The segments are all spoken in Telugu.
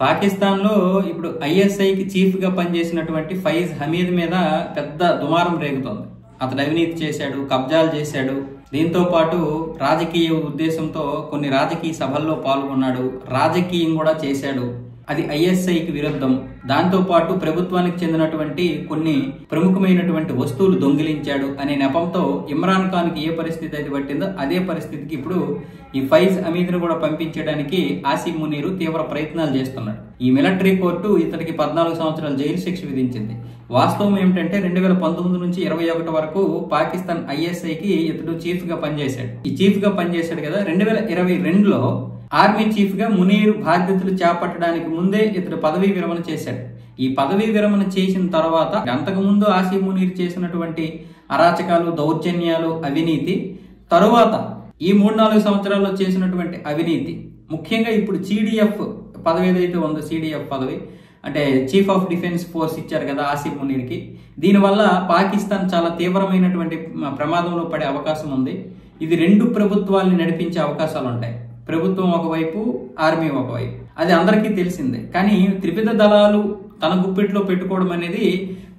పాకిస్తాన్ లో ఇప్పుడు ఐఎస్ఐకి చీఫ్ గా పనిచేసినటువంటి ఫైజ్ హమీద్ మీద పెద్ద దుమారం రేగుతోంది. అతడు అవినీతి చేశాడు, కబ్జాలు చేశాడు. దీంతో పాటు రాజకీయ ఉద్దేశంతో కొన్ని రాజకీయ సభల్లో పాల్గొన్నాడు, రాజకీయం కూడా చేశాడు. అది ఐఎస్ఐకి విరుద్ధం. దాంతో పాటు ప్రభుత్వానికి చెందినటువంటి కొన్ని ప్రముఖమైనటువంటి వస్తువులు దొంగిలించాడు అనే నెపంతో ఇమ్రాన్ ఖాన్ కి ఏ పరిస్థితి అయితే పట్టిందో అదే పరిస్థితికి ఇప్పుడు ఈ ఫైజ్ హమీద్ ను కూడా పంపించడానికి ఆసిమ్ మునీర్ తీవ్ర ప్రయత్నాలు చేస్తున్నాడు. ఈ మిలిటరీ కోర్టు ఇతనికి 14 సంవత్సరాల జైలు శిక్ష విధించింది. వాస్తవం ఏమిటంటే 2019 నుంచి 2021 వరకు పాకిస్తాన్ ఐఎస్ఐకి ఇతడు చీఫ్ గా పనిచేశాడు. ఈ చీఫ్ గా పనిచేశాడు కదా. 2022లో ఆర్మీ చీఫ్ గా మునీర్ బాధ్యతలు చేపట్టడానికి ముందే ఇతడు పదవీ విరమణ చేశాడు. ఈ పదవీ విరమణ చేసిన తర్వాత అంతకుముందు ఆసిమ్ మునీర్ చేసినటువంటి అరాచకాలు, దౌర్జన్యాలు, అవినీతి, తరువాత ఈ 3-4 సంవత్సరాల్లో చేసినటువంటి అవినీతి, ముఖ్యంగా ఇప్పుడు సిడిఎఫ్ పదవి ఏదైతే ఉందో, సిడిఎఫ్ పదవి అంటే చీఫ్ ఆఫ్ డిఫెన్స్ ఫోర్స్ ఇచ్చారు కదా ఆసిమ్ మునీర్ కి. దీనివల్ల పాకిస్తాన్ చాలా తీవ్రమైనటువంటి ప్రమాదంలో పడే అవకాశం ఉంది. ఇది రెండు ప్రభుత్వాల్ని నడిపించే అవకాశాలు ఉంటాయి. ప్రభుత్వం ఒకవైపు, ఆర్మీ ఒకవైపు. అది అందరికీ తెలిసిందే. కానీ త్రివిధ దళాలు తన గుప్పిట్లో పెట్టుకోవడం అనేది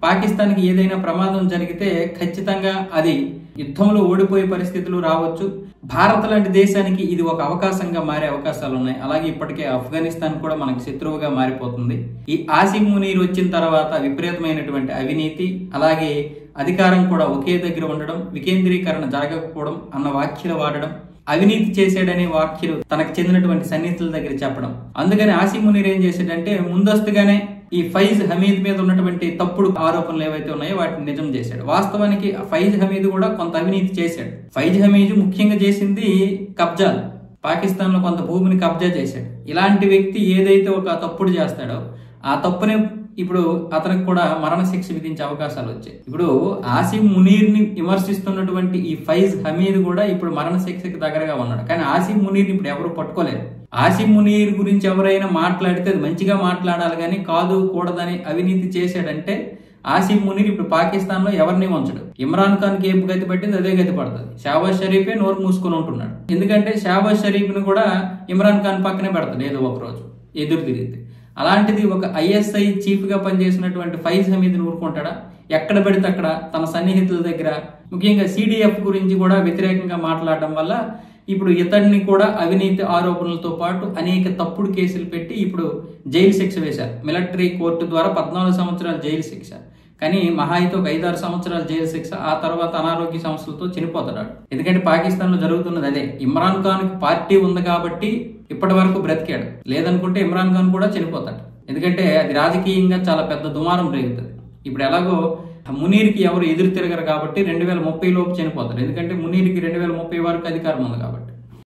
పాకిస్తాన్కి ఏదైనా ప్రమాదం జరిగితే ఖచ్చితంగా అది యుద్ధంలో ఓడిపోయే పరిస్థితులు రావచ్చు. భారత్ లాంటి దేశానికి ఇది ఒక అవకాశంగా మారే అవకాశాలు ఉన్నాయి. అలాగే ఇప్పటికే ఆఫ్ఘనిస్తాన్ కూడా మనకి శత్రువుగా మారిపోతుంది. ఈ ఆసిమ్ మునీర్ వచ్చిన తర్వాత విపరీతమైనటువంటి అవినీతి, అలాగే అధికారం కూడా ఒకే దగ్గర ఉండడం, వికేంద్రీకరణ జరగకపోవడం అన్న వ్యాఖ్యలు వాడడం, అవినీతి చేశాడనే వ్యాఖ్యలు తనకు చెందినటువంటి సన్నిహితుల దగ్గర చెప్పడం. అందుకని ఆసిమ్ మునీర్ ఏం చేశాడంటే ముందస్తుగానే ఈ ఫైజ్ హమీద్ మీద ఉన్నటువంటి తప్పుడు ఆరోపణలు ఏవైతే ఉన్నాయో వాటిని నిజం చేశాడు. వాస్తవానికి ఫైజ్ హమీద్ కూడా కొంత అవినీతి చేశాడు. ఫైజ్ హమీద్ ముఖ్యంగా చేసింది కబ్జాలు. పాకిస్తాన్ లో కొంత భూమిని కబ్జా చేశాడు. ఇలాంటి వ్యక్తి ఏదైతే ఒక తప్పుడు చేస్తాడో ఆ తప్పునే ఇప్పుడు అతనికి కూడా మరణ శిక్ష విధించే అవకాశాలు వచ్చాయి. ఇప్పుడు ఆసిమ్ మునీర్ ని విమర్శిస్తున్నటువంటి ఈ ఫైజ్ హమీద్ కూడా ఇప్పుడు మరణ శిక్షకి దగ్గరగా ఉన్నాడు. కానీ ఆసిమ్ మునీర్ ఇప్పుడు ఎవరు పట్టుకోలేరు. ఆసిమ్ మునీర్ గురించి ఎవరైనా మాట్లాడితే అది మంచిగా మాట్లాడాలి, కానీ కాదు కూడదని అవినీతి చేశాడంటే ఆసిమ్ మునీర్ ఇప్పుడు పాకిస్తాన్ లో ఎవరిని ఉంచడు. ఇమ్రాన్ ఖాన్ కి ఏం గతి పట్టింది అదే గతి పడుతుంది. షహబాజ్ షరీఫే నోరు మూసుకొని ఉంటున్నాడు. ఎందుకంటే షహబాజ్ షరీఫ్ ను కూడా ఇమ్రాన్ ఖాన్ పక్కనే పెడతాడు ఏదో ఒక రోజు ఎదురు తిరిగితే. అలాంటిది ఒక ఐఎస్ఐ చీఫ్ గా పనిచేసినటువంటి ఫైజ్ హమీద్ ఊరుకుంటాడా? ఎక్కడ పెడితే అక్కడ తన సన్నిహితుల దగ్గర, ముఖ్యంగా సిడిఎఫ్ గురించి కూడా వ్యతిరేకంగా మాట్లాడడం వల్ల ఇప్పుడు ఇతడిని కూడా అవినీతి ఆరోపణలతో పాటు అనేక తప్పుడు కేసులు పెట్టి ఇప్పుడు జైలు శిక్ష వేశారు. మిలిటరీ కోర్టు ద్వారా 14 సంవత్సరాల జైలు శిక్ష. కానీ మహా అయితే ఒక 5-6 సంవత్సరాల జైలు శిక్ష. ఆ తర్వాత అనారోగ్య సమస్యలతో చనిపోతాడు. ఎందుకంటే పాకిస్తాన్ లో జరుగుతున్నది అదే. ఇమ్రాన్ ఖాన్ కి పార్టీ ఉంది కాబట్టి ఇప్పటి వరకు బ్రతికాడు. లేదనుకుంటే ఇమ్రాన్ ఖాన్ కూడా చనిపోతాడు. ఎందుకంటే అది రాజకీయంగా చాలా పెద్ద దుమారం రేగుతుంది. ఇప్పుడు ఎలాగో మునీర్ కి ఎవరు ఎదురు తిరగరు కాబట్టి 2030 లోపు చనిపోతారు. ఎందుకంటే మునీర్ కి 2030 వరకు అధికారం ఉంది కాబట్టి.